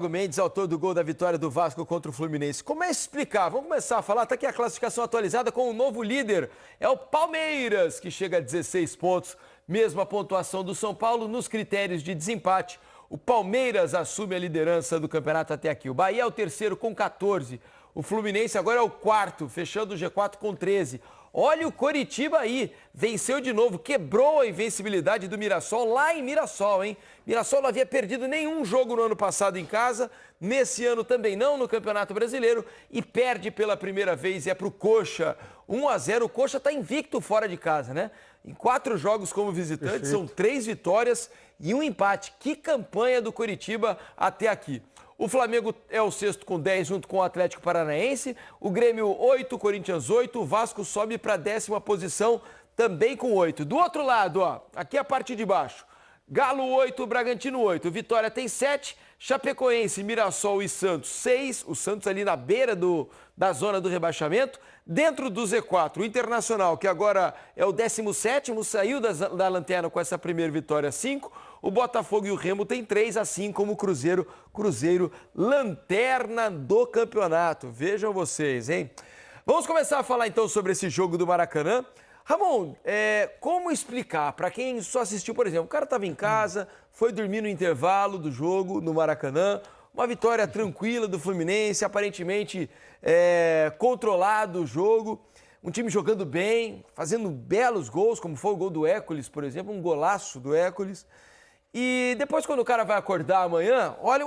Mendes, autor do gol da vitória do Vasco contra o Fluminense. Como é explicar? Vamos começar a falar. Está aqui a classificação atualizada com o novo líder. É o Palmeiras, que chega a 16 pontos. Mesma pontuação do São Paulo nos critérios de desempate. O Palmeiras assume a liderança do campeonato até aqui. O Bahia é o terceiro com 14. O Fluminense agora é o quarto, fechando o G4 com 13. Olha o Coritiba aí, venceu de novo, quebrou a invencibilidade do Mirassol lá em Mirassol, hein? Mirassol não havia perdido nenhum jogo no ano passado em casa, nesse ano também não no Campeonato Brasileiro e perde pela primeira vez e é pro Coxa, 1-0. O Coxa está invicto fora de casa, né? Em 4 jogos como visitante, são 3 vitórias e um empate. Que campanha do Coritiba até aqui. O Flamengo é o sexto com 10 junto com o Atlético Paranaense, o Grêmio 8, Corinthians 8, o Vasco sobe para a 10ª posição também com 8. Do outro lado, ó, aqui a parte de baixo, Galo 8, Bragantino 8, Vitória tem 7, Chapecoense, Mirassol e Santos 6, o Santos ali na beira da zona do rebaixamento, dentro do Z4, o Internacional, que agora é o 17º, saiu da lanterna com essa primeira vitória 5, o Botafogo e o Remo tem 3, assim como o Cruzeiro, lanterna do campeonato. Vejam vocês, hein? Vamos começar a falar então sobre esse jogo do Maracanã. Ramon, como explicar para quem só assistiu, por exemplo, o cara estava em casa, foi dormir no intervalo do jogo no Maracanã, uma vitória tranquila do Fluminense, aparentemente controlado o jogo, um time jogando bem, fazendo belos gols, como foi o gol do Hércules, por exemplo, um golaço do Hércules. E depois, quando o cara vai acordar amanhã, olha,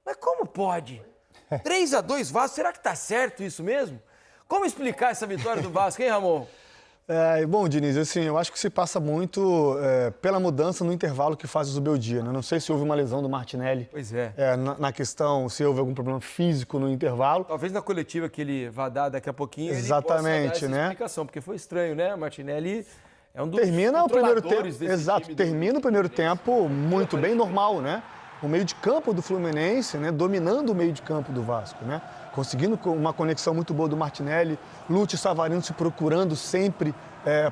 mas como pode? 3-2 Vasco, será que tá certo isso mesmo? Como explicar essa vitória do Vasco, hein, Ramon? Bom, Diniz, assim, eu acho que se passa muito pela mudança no intervalo que faz o Zubeldia, né? Não sei se houve uma lesão do Martinelli. Pois é. Na questão, se houve algum problema físico no intervalo. Talvez na coletiva que ele vai dar daqui a pouquinho, exatamente, ele possa dar essa né? explicação, porque foi estranho, né? O Martinelli é um dos termina o primeiro tempo, exato, termina o primeiro tempo muito bem, normal, né? O meio de campo do Fluminense, né, dominando o meio de campo do Vasco, né? Conseguindo uma conexão muito boa do Martinelli, Lúcio e Savarino se procurando sempre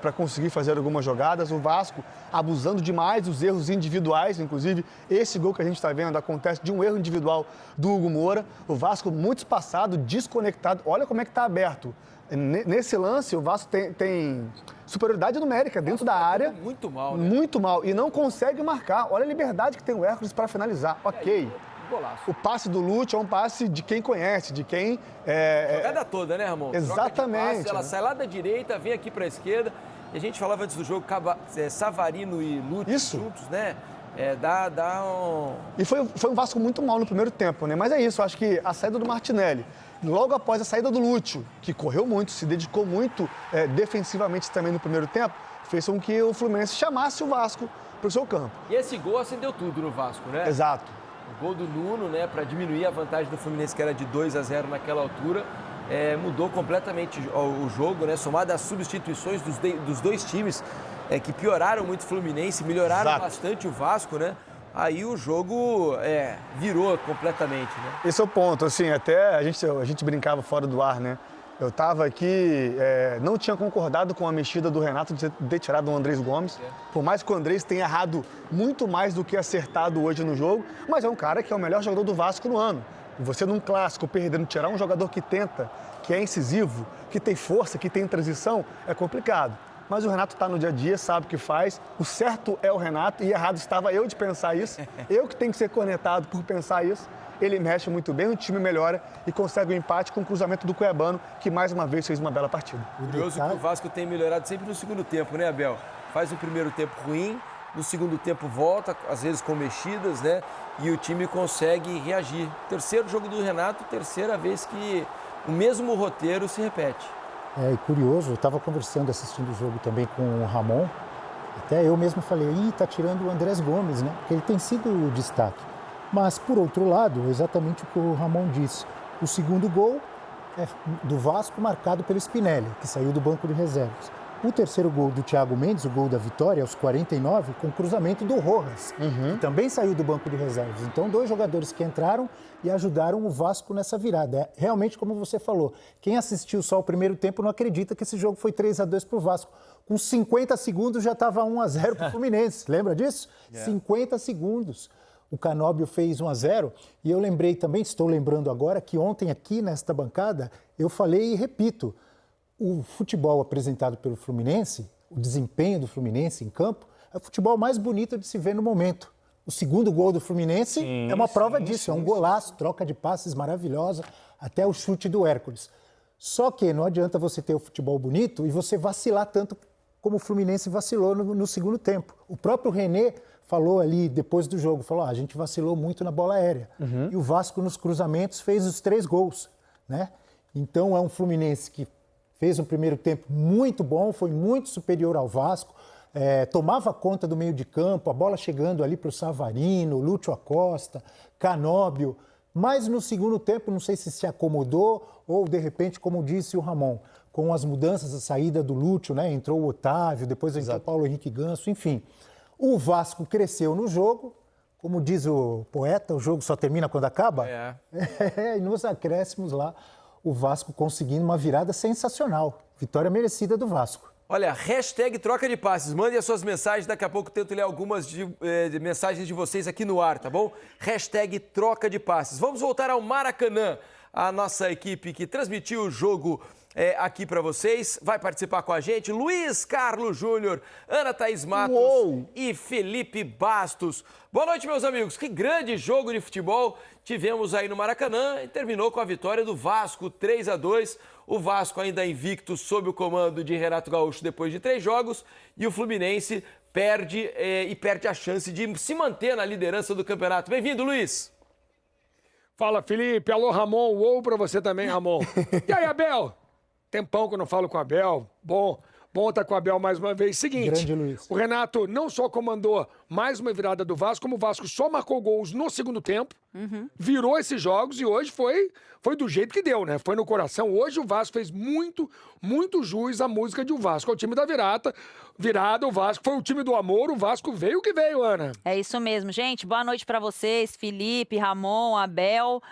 para conseguir fazer algumas jogadas. O Vasco abusando demais dos erros individuais, inclusive esse gol que a gente está vendo acontece de um erro individual do Hugo Moura. O Vasco muito espaçado, desconectado. Olha como é que está aberto. Nesse lance, o Vasco tem superioridade numérica dentro da área. Muito mal, né? Muito mal. E não consegue marcar. Olha a liberdade que tem o Hércules para finalizar. Ok. Golaço. O passe do Lúcio é um passe de quem conhece, de quem... Jogada toda, né, Ramon? Exatamente. Passe, ela sai lá da direita, vem aqui para a esquerda. E a gente falava antes do jogo, Savarino e Lúcio juntos, né? Dá um... E foi um Vasco muito mal no primeiro tempo, né? Mas é isso, eu acho que a saída do Martinelli, logo após a saída do Lúcio, que correu muito, se dedicou muito defensivamente também no primeiro tempo, fez com que o Fluminense chamasse o Vasco para o seu campo. E esse gol acendeu tudo no Vasco, né? Exato. O gol do Nuno, né, para diminuir a vantagem do Fluminense, que era de 2-0 naquela altura, mudou completamente o jogo, né? Somado às substituições dos dois times, que pioraram muito o Fluminense, melhoraram bastante o Vasco, né? Aí o jogo virou completamente, né? Esse é o ponto, assim, até a gente brincava fora do ar, né? Eu estava aqui, não tinha concordado com a mexida do Renato de ter tirado o Andrés Gomes, por mais que o Andrés tenha errado muito mais do que acertado hoje no jogo, mas é um cara que é o melhor jogador do Vasco no ano. E você num clássico perdendo, tirar um jogador que tenta, que é incisivo, que tem força, que tem transição, é complicado. Mas o Renato está no dia a dia, sabe o que faz. O certo é o Renato e errado estava eu de pensar isso. Eu que tenho que ser cornetado por pensar isso. Ele mexe muito bem, o time melhora e consegue o empate com o cruzamento do Cuiabano, que mais uma vez fez uma bela partida. Curioso que o Vasco tem melhorado sempre no segundo tempo, né, Abel? Faz o primeiro tempo ruim, no segundo tempo volta, às vezes com mexidas, né? E o time consegue reagir. Terceiro jogo do Renato, terceira vez que o mesmo roteiro se repete. E curioso, eu estava conversando, assistindo o jogo também com o Ramon, até eu mesmo falei, tá tirando o Andrés Gomes, né? Porque ele tem sido o destaque. Mas, por outro lado, exatamente o que o Ramon disse, o segundo gol é do Vasco marcado pelo Spinelli, que saiu do banco de reservas. O terceiro gol do Thiago Mendes, o gol da vitória, aos 49, com cruzamento do Rojas, que também saiu do banco de reservas. Então, 2 jogadores que entraram e ajudaram o Vasco nessa virada. Realmente, como você falou, quem assistiu só o primeiro tempo não acredita que esse jogo foi 3-2 para o Vasco. Com 50 segundos já estava 1-0 para o Fluminense. Lembra disso? 50 segundos. o Canóbio fez 1-0. E eu lembrei também, estou lembrando agora, que ontem aqui nesta bancada eu falei e repito, o futebol apresentado pelo Fluminense, o desempenho do Fluminense em campo, é o futebol mais bonito de se ver no momento. O segundo gol do Fluminense é uma prova disso, é um golaço, troca de passes maravilhosa, até o chute do Hércules. Só que não adianta você ter o futebol bonito e você vacilar tanto como o Fluminense vacilou no segundo tempo. O próprio René falou ali, depois do jogo, falou, a gente vacilou muito na bola aérea. E o Vasco, nos cruzamentos, fez os 3 gols, né? Então, é um Fluminense que fez um primeiro tempo muito bom, foi muito superior ao Vasco, tomava conta do meio de campo, a bola chegando ali para o Savarino, Lúcio Acosta, Canóbio, mas no segundo tempo, não sei se acomodou ou, de repente, como disse o Ramon, com as mudanças, a saída do Lúcio, né? Entrou o Otávio, depois entrou o Paulo Henrique Ganso, enfim. O Vasco cresceu no jogo, como diz o poeta, o jogo só termina quando acaba. E nos acréscimos lá, o Vasco conseguindo uma virada sensacional. Vitória merecida do Vasco. Olha, hashtag troca de passes. Mandem as suas mensagens, daqui a pouco eu tento ler algumas de mensagens de vocês aqui no ar, tá bom? Hashtag troca de passes. Vamos voltar ao Maracanã. A nossa equipe que transmitiu o jogo aqui para vocês vai participar com a gente. Luiz Carlos Júnior, Ana Thaís Matos e Felipe Bastos. Boa noite, meus amigos. Que grande jogo de futebol tivemos aí no Maracanã e terminou com a vitória do Vasco, 3-2. O Vasco ainda invicto sob o comando de Renato Gaúcho depois de 3 jogos e o Fluminense perde a chance de se manter na liderança do campeonato. Bem-vindo, Luiz. Fala, Felipe. Alô, Ramon. Uou pra você também, Ramon. E aí, Abel? Tempão que eu não falo com o Abel. Bom estar com o Abel mais uma vez. Seguinte, grande Luiz. O Renato não só comandou mais uma virada do Vasco, como o Vasco só marcou gols no segundo tempo, virou esses jogos e hoje foi do jeito que deu, né? Foi no coração. Hoje o Vasco fez muito jus à música de o Vasco. É o time da virada, o Vasco foi o time do amor, o Vasco veio o que veio, Ana. É isso mesmo, gente. Boa noite para vocês, Felipe, Ramon, Abel.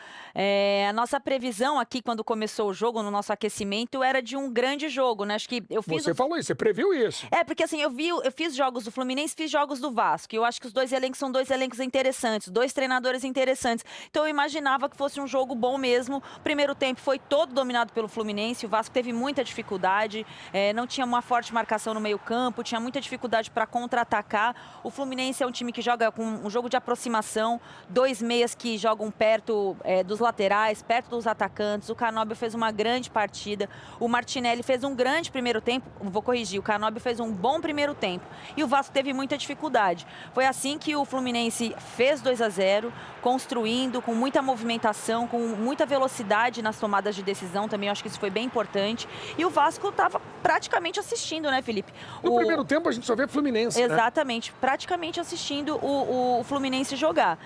A nossa previsão aqui, quando começou o jogo, no nosso aquecimento, era de um grande jogo, né? Acho que eu fiz... Você falou isso, você previu isso. Porque assim, eu fiz jogos do Fluminense, fiz jogos do Vasco. E eu acho que os 2 elencos são 2 elencos interessantes, 2 treinadores interessantes. Então eu imaginava que fosse um jogo bom mesmo. O primeiro tempo foi todo dominado pelo Fluminense. O Vasco teve muita dificuldade, não tinha uma forte marcação no meio campo, tinha muita dificuldade para contra-atacar. O Fluminense é um time que joga com um jogo de aproximação, 2 meias que jogam perto dos laterais, perto dos atacantes. O Canóbio fez uma grande partida. O Martinelli fez um grande primeiro tempo. Vou corrigir, o Canóbio fez um bom primeiro tempo. E o Vasco teve muita dificuldade. Foi assim que o Fluminense fez 2-0, construindo, com muita movimentação, com muita velocidade nas tomadas de decisão também. Eu acho que isso foi bem importante. E o Vasco estava praticamente assistindo, né, Felipe? No primeiro tempo a gente só vê Fluminense, exatamente, né? Praticamente assistindo o Fluminense jogar.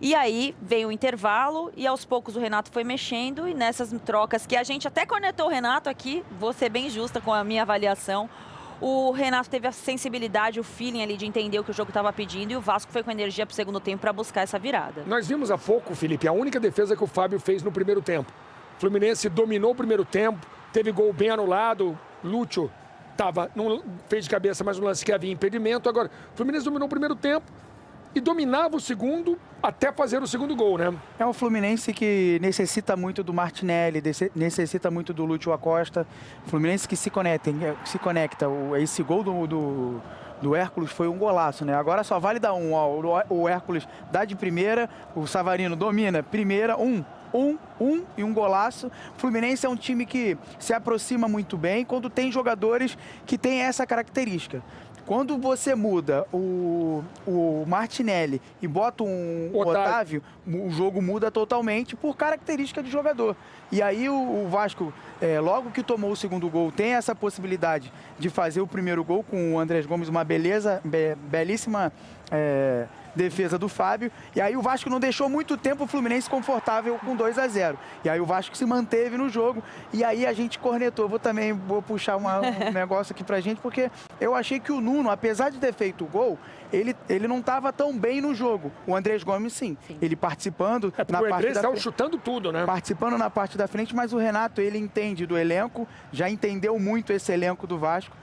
E aí veio o intervalo e aos poucos o Renato foi mexendo e nessas trocas que a gente até cornetou o Renato aqui, vou ser bem justa com a minha avaliação, o Renato teve a sensibilidade, o feeling ali de entender o que o jogo estava pedindo e o Vasco foi com energia para o segundo tempo para buscar essa virada. Nós vimos há pouco, Felipe, a única defesa que o Fábio fez no primeiro tempo. O Fluminense dominou o primeiro tempo, teve gol bem anulado, Lúcio fez de cabeça mais um lance que havia impedimento. Agora, o Fluminense dominou o primeiro tempo e dominava o segundo até fazer o segundo gol, né? É um Fluminense que necessita muito do Martinelli, necessita muito do Lúcio Acosta. Fluminense que se conecta. Esse gol do Hércules foi um golaço, né? Agora só vale dar um. O Hércules dá de primeira, o Savarino domina, primeira, e um golaço. O Fluminense é um time que se aproxima muito bem quando tem jogadores que têm essa característica. Quando você muda o Martinelli e bota um Otávio, o jogo muda totalmente por característica de jogador. E aí o Vasco, logo que tomou o segundo gol, tem essa possibilidade de fazer o primeiro gol com o Andrés Gomes, uma belíssima defesa do Fábio. E aí o Vasco não deixou muito tempo o Fluminense confortável com 2-0. E aí o Vasco se manteve no jogo e aí a gente cornetou. Vou puxar um negócio aqui pra gente, porque eu achei que o Nuno, apesar de ter feito o gol, ele não estava tão bem no jogo. O Andrés Gomes, sim. Ele participando na parte da frente. Chutando tudo, né? Participando na parte da frente, mas o Renato, ele entende do elenco, já entendeu muito esse elenco do Vasco.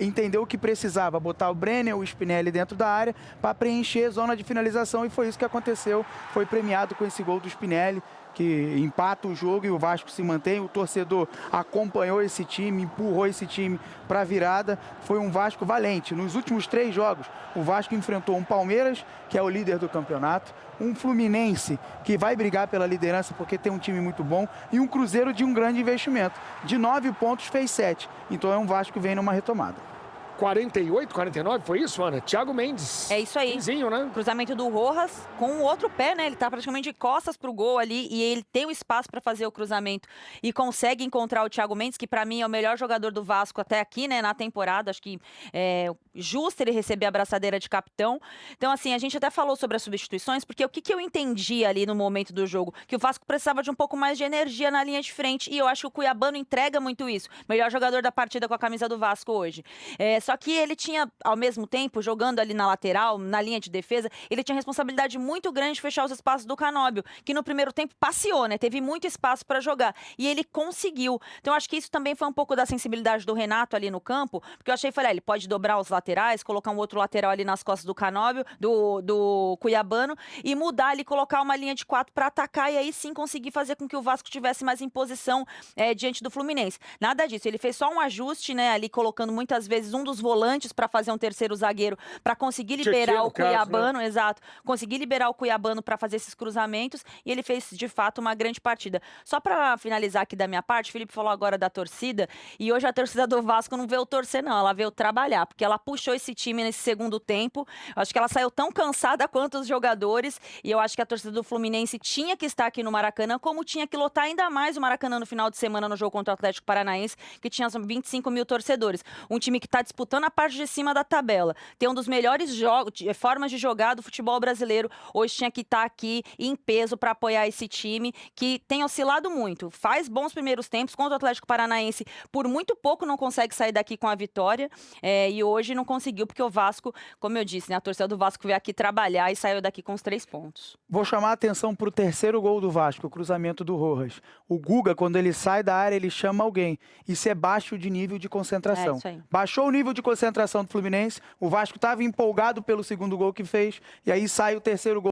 entendeu o que precisava, botar o Brenner, o Spinelli dentro da área para preencher zona de finalização, e foi isso que aconteceu. Foi premiado com esse gol do Spinelli, que empata o jogo e o Vasco se mantém. O torcedor acompanhou esse time, empurrou esse time para a virada. Foi um Vasco valente. Nos últimos 3 jogos, o Vasco enfrentou um Palmeiras, que é o líder do campeonato, um Fluminense, que vai brigar pela liderança porque tem um time muito bom, e um Cruzeiro de um grande investimento. De 9 pontos, fez 7. Então é um Vasco que vem numa retomada. 48, 49, foi isso, Ana? Thiago Mendes. É isso aí. Finzinho, né? Cruzamento do Rojas com o outro pé, né? Ele tá praticamente de costas pro gol ali e ele tem o espaço para fazer o cruzamento e consegue encontrar o Thiago Mendes, que para mim é o melhor jogador do Vasco até aqui, né? Na temporada, acho que é justo ele receber a braçadeira de capitão. Então, assim, a gente até falou sobre as substituições, porque o que eu entendi ali no momento do jogo? Que o Vasco precisava de um pouco mais de energia na linha de frente, e eu acho que o Cuiabano entrega muito isso. Melhor jogador da partida com a camisa do Vasco hoje. Só que ele tinha, ao mesmo tempo, jogando ali na lateral, na linha de defesa, ele tinha responsabilidade muito grande de fechar os espaços do Canóbio, que no primeiro tempo passeou, né? Teve muito espaço para jogar. E ele conseguiu. Então, acho que isso também foi um pouco da sensibilidade do Renato ali no campo, porque eu achei, falei, ele pode dobrar os laterais, colocar um outro lateral ali nas costas do Canóbio, do Cuiabano, e mudar ali, colocar uma linha de 4 para atacar, e aí sim conseguir fazer com que o Vasco tivesse mais imposição diante do Fluminense. Nada disso. Ele fez só um ajuste, né? Ali colocando muitas vezes um dos volantes para fazer um terceiro zagueiro, para conseguir liberar o Cuiabano, exato, conseguir liberar o Cuiabano para fazer esses cruzamentos, e ele fez de fato uma grande partida. Só para finalizar aqui da minha parte, o Felipe falou agora da torcida, e hoje a torcida do Vasco não veio torcer não, ela veio trabalhar, porque ela puxou esse time nesse segundo tempo. Eu acho que ela saiu tão cansada quanto os jogadores, e eu acho que a torcida do Fluminense tinha que estar aqui no Maracanã, como tinha que lotar ainda mais o Maracanã no final de semana no jogo contra o Atlético Paranaense, que tinha 25 mil torcedores. Um time que está disputando a parte de cima da tabela, tem um dos melhores formas de jogar do futebol brasileiro, hoje tinha que estar aqui em peso para apoiar esse time, que tem oscilado muito, faz bons primeiros tempos contra o Atlético Paranaense, por muito pouco não consegue sair daqui com a vitória, e hoje não conseguiu, porque o Vasco, como eu disse, né, a torcida do Vasco veio aqui trabalhar e saiu daqui com os 3 pontos. Vou chamar a atenção para o terceiro gol do Vasco, o cruzamento do Rojas. O Guga, quando ele sai da área, ele chama alguém. Isso é baixo de nível de concentração. Isso aí. Baixou o nível de concentração do Fluminense, o Vasco estava empolgado pelo segundo gol que fez, e aí sai o terceiro gol.